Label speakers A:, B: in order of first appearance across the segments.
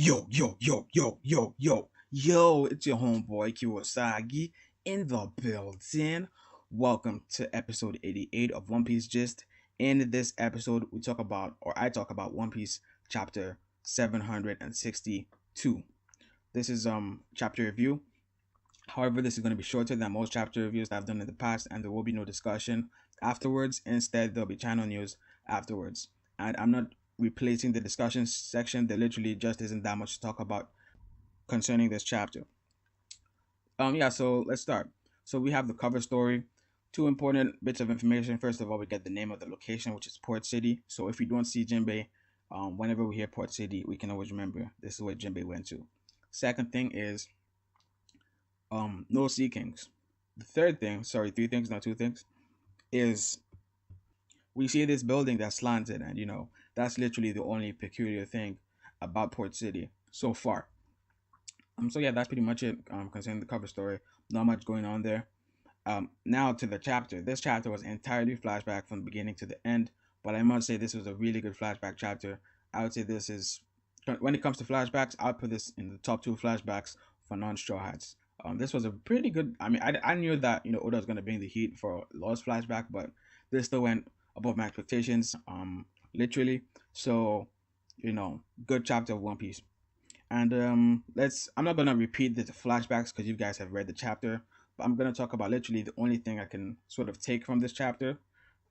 A: Yo, it's your homeboy Kiiro in the building. Welcome to episode 88 of One Piece Gist. In this episode, I talk about One Piece chapter 762. This is chapter review. However, this is going to be shorter than most chapter reviews that I've done in the past, and there will be no discussion afterwards. Instead, there'll be channel news afterwards. And I'm not replacing the discussion section. There literally just isn't that much to talk about concerning this chapter. So let's start. So we have the cover story. Two important bits of information. First of all, we get the name of the location, which is Port City. So if we don't see Jinbei, whenever we hear Port City, we can always remember this is where Jinbei went to. Second thing is no Sea Kings. The third thing, sorry, three things, not two things, is we see this building that's slanted, and that's literally the only peculiar thing about Port City so far. So yeah, that's pretty much it concerning the cover story. Not much going on there. Now to the chapter. This chapter was entirely flashback from the beginning to the end, but I must say this was a really good flashback chapter. I would say this is, when it comes to flashbacks, I'll put this in the top two flashbacks for non-Straw Hats. This was a pretty good. I mean, I knew that Oda was gonna bring the heat for Lost flashback, but this still went above my expectations. Literally. So, good chapter of One Piece. And I'm not gonna repeat the flashbacks because you guys have read the chapter, but I'm gonna talk about literally the only thing I can sort of take from this chapter.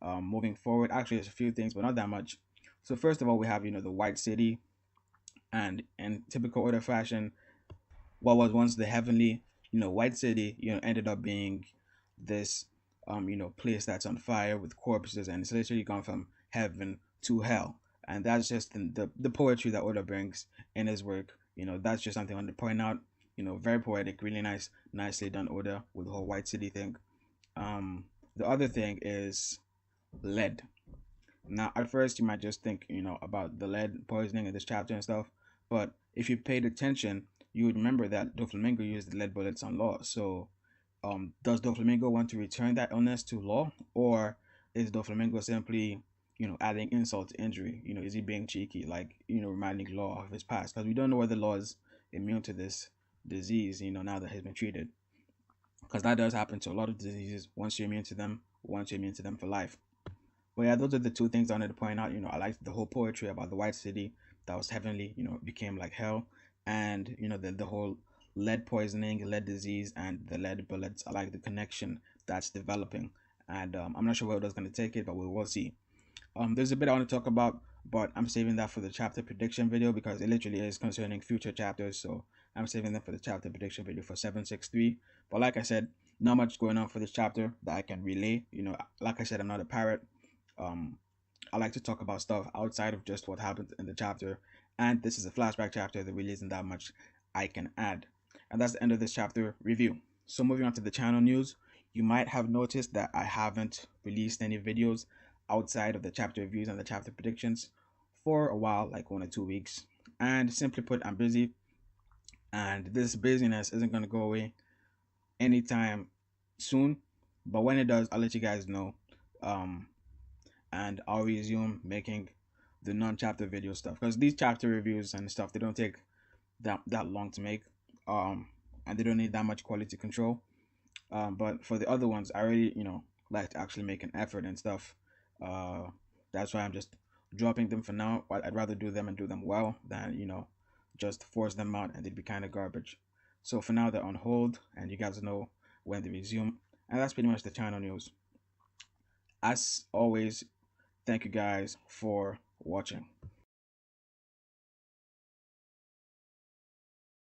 A: Moving forward, actually, there's a few things, but not that much. So first of all, we have the White City, and in typical Oda fashion, what was once the heavenly, White City, ended up being this, place that's on fire with corpses, and it's literally gone from heaven to hell. And that's just the poetry that Oda brings in his work. That's just something I want to point out. Very poetic, really nice, nicely done Oda with the whole White City thing. The other thing is lead. Now, at first, you might just think, about the lead poisoning in this chapter and stuff, but if you paid attention, you would remember that Doflamingo used the lead bullets on Law. So, does Doflamingo want to return that illness to Law, or is Doflamingo simply, adding insult to injury? Is he being cheeky, like, reminding Law of his past? Because we don't know whether Law is immune to this disease, now that he's been treated. Because that does happen to a lot of diseases. Once you're immune to them, for life. But yeah, those are the two things I wanted to point out. I liked the whole poetry about the White City that was heavenly, became like hell. And, the whole lead poisoning, lead disease, and the lead bullets. I like the connection that's developing. And I'm not sure where it's going to take it, but we will see. There's a bit I want to talk about, but I'm saving that for the chapter prediction video because it literally is concerning future chapters. So I'm saving them for the chapter prediction video for 763. But like I said, not much going on for this chapter that I can relay. Like I said, I'm not a parrot. I like to talk about stuff outside of just what happened in the chapter. And this is a flashback chapter. There really isn't that much I can add. And that's the end of this chapter review. So moving on to the channel news, you might have noticed that I haven't released any videos outside of the chapter reviews and the chapter predictions for a while, like 1 or 2 weeks. And simply put, I'm busy, and this busyness isn't going to go away anytime soon. But when it does, I'll let you guys know, and I'll resume making the non-chapter video stuff, because these chapter reviews and stuff, they don't take that long to make, and they don't need that much quality control. But for the other ones, I really like to actually make an effort and stuff. That's why I'm just dropping them for now. I'd rather do them and do them well than just force them out and they'd be kind of garbage. So for now, they're on hold, and you guys know when they resume. And that's pretty much the channel news. As always, thank you guys for watching.